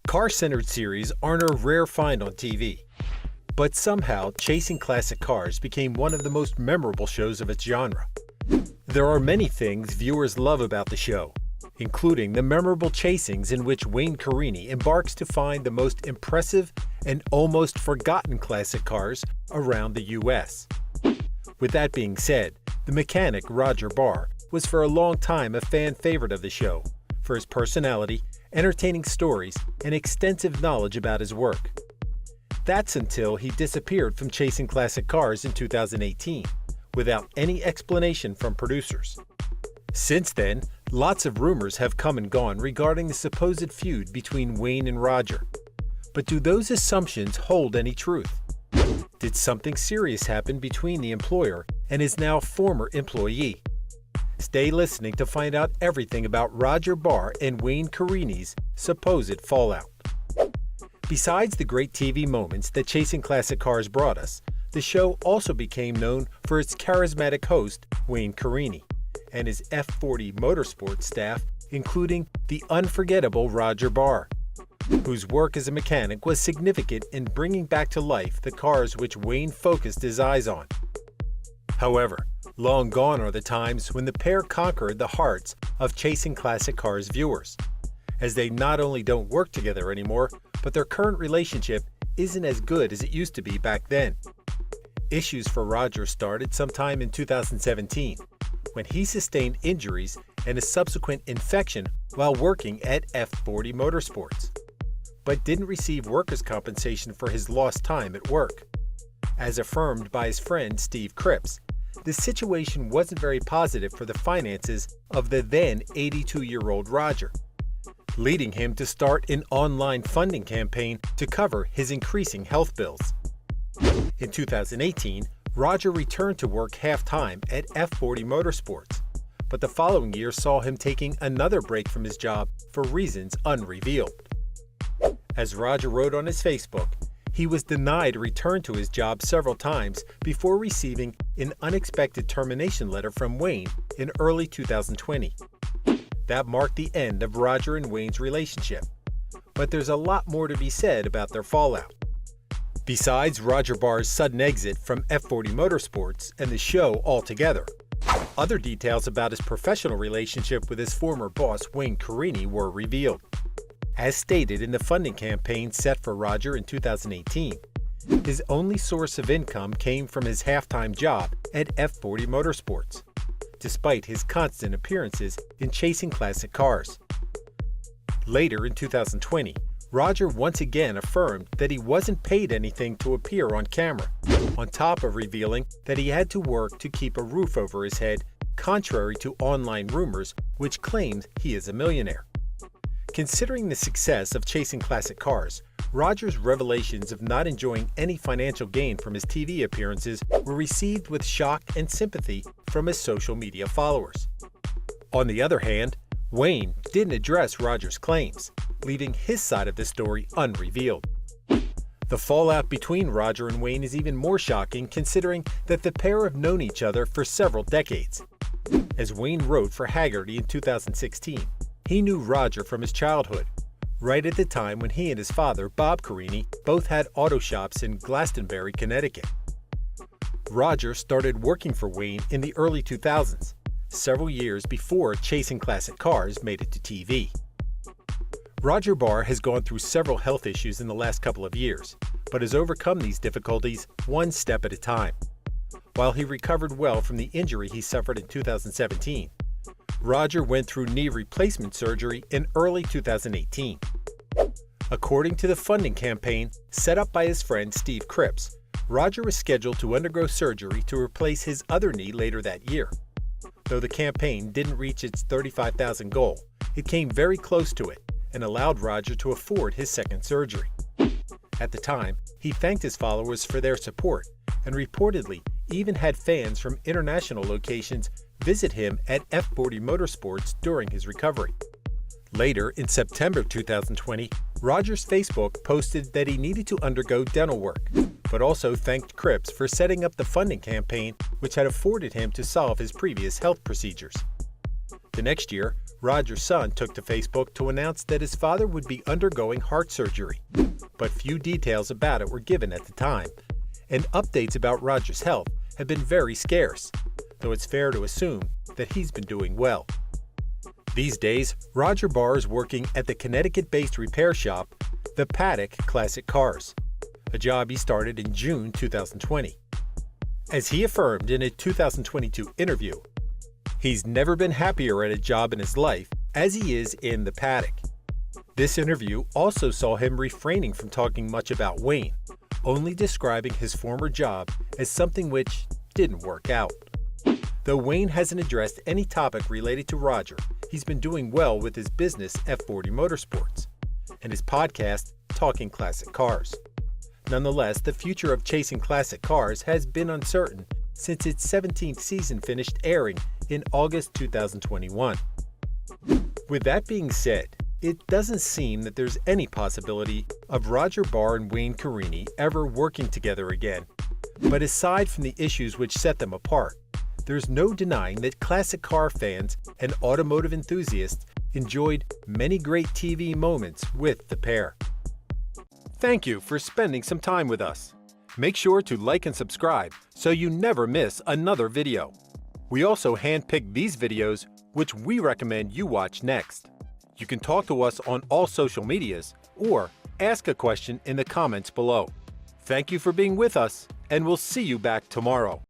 Car-centered series aren't a rare find on TV, but somehow Chasing Classic Cars became one of the most memorable shows of its genre. There are many things viewers love about the show, including the memorable chasings in which Wayne Carini embarks to find the most impressive and almost forgotten classic cars around the U.S. With that being said, the mechanic Roger Barr was for a long time a fan favorite of the show for his personality, entertaining stories, and extensive knowledge about his work. That's until he disappeared from Chasing Classic Cars in 2018, without any explanation from producers. Since then, lots of rumors have come and gone regarding the supposed feud between Wayne and Roger. But do those assumptions hold any truth? Did something serious happen between the employer and his now former employee? Stay listening to find out everything about Roger Barr and Wayne Carini's supposed fallout. Besides the great TV moments that Chasing Classic Cars brought us, the show also became known for its charismatic host, Wayne Carini, and his F-40 Motorsports staff, including the unforgettable Roger Barr, whose work as a mechanic was significant in bringing back to life the cars which Wayne focused his eyes on. However, long gone are the times when the pair conquered the hearts of Chasing Classic Cars viewers, as they not only don't work together anymore, but their current relationship isn't as good as it used to be back then. Issues for Roger started sometime in 2017, when he sustained injuries and a subsequent infection while working at F-40 Motorsports, but didn't receive workers' compensation for his lost time at work. As affirmed by his friend Steve Cripps, the situation wasn't very positive for the finances of the then 82-year-old Roger, leading him to start an online funding campaign to cover his increasing health bills. In 2018, Roger returned to work half-time at F-40 Motorsports, but the following year saw him taking another break from his job for reasons unrevealed. As Roger wrote on his Facebook, he was denied a return to his job several times before receiving an unexpected termination letter from Wayne in early 2020. That marked the end of Roger and Wayne's relationship, but there's a lot more to be said about their fallout. Besides Roger Barr's sudden exit from F-40 Motorsports and the show altogether, other details about his professional relationship with his former boss Wayne Carini were revealed. As stated in the funding campaign set for Roger in 2018, his only source of income came from his half-time job at F-40 Motorsports, despite his constant appearances in Chasing Classic Cars. Later in 2020, Roger once again affirmed that he wasn't paid anything to appear on camera, on top of revealing that he had to work to keep a roof over his head, contrary to online rumors which claimed he is a millionaire. Considering the success of Chasing Classic Cars, Roger's revelations of not enjoying any financial gain from his TV appearances were received with shock and sympathy from his social media followers. On the other hand, Wayne didn't address Roger's claims, leaving his side of the story unrevealed. The fallout between Roger and Wayne is even more shocking considering that the pair have known each other for several decades. As Wayne wrote for Haggerty in 2016, he knew Roger from his childhood, right at the time when he and his father, Bob Carini, both had auto shops in Glastonbury, Connecticut. Roger started working for Wayne in the early 2000s, several years before Chasing Classic Cars made it to TV. Roger Barr has gone through several health issues in the last couple of years, but has overcome these difficulties one step at a time. While he recovered well from the injury he suffered in 2017, Roger went through knee replacement surgery in early 2018. According to the funding campaign set up by his friend Steve Cripps, Roger was scheduled to undergo surgery to replace his other knee later that year. Though the campaign didn't reach its $35,000 goal, it came very close to it and allowed Roger to afford his second surgery. At the time, he thanked his followers for their support and reportedly even had fans from international locations visit him at F-40 Motorsports during his recovery. Later, in September 2020, Roger's Facebook posted that he needed to undergo dental work, but also thanked Cripps for setting up the funding campaign which had afforded him to solve his previous health procedures. The next year, Roger's son took to Facebook to announce that his father would be undergoing heart surgery, but few details about it were given at the time, and updates about Roger's health have been very scarce, though it's fair to assume that he's been doing well. These days, Roger Barr is working at the Connecticut-based repair shop, the Paddock Classic Cars, a job he started in June 2020. As he affirmed in a 2022 interview, he's never been happier at a job in his life as he is in the paddock. This interview also saw him refraining from talking much about Wayne, only describing his former job as something which didn't work out. Though Wayne hasn't addressed any topic related to Roger, he's been doing well with his business F-40 Motorsports and his podcast Talking Classic Cars. Nonetheless, the future of chasing classic cars has been uncertain since its 17th season finished airing in August 2021. With that being said, it doesn't seem that there's any possibility of Roger Barr and Wayne Carini ever working together again. But aside from the issues which set them apart, there's no denying that classic car fans and automotive enthusiasts enjoyed many great TV moments with the pair. Thank you for spending some time with us. Make sure to like and subscribe so you never miss another video. We also handpick these videos which we recommend you watch next. You can talk to us on all social medias or ask a question in the comments below. Thank you for being with us, and we'll see you back tomorrow.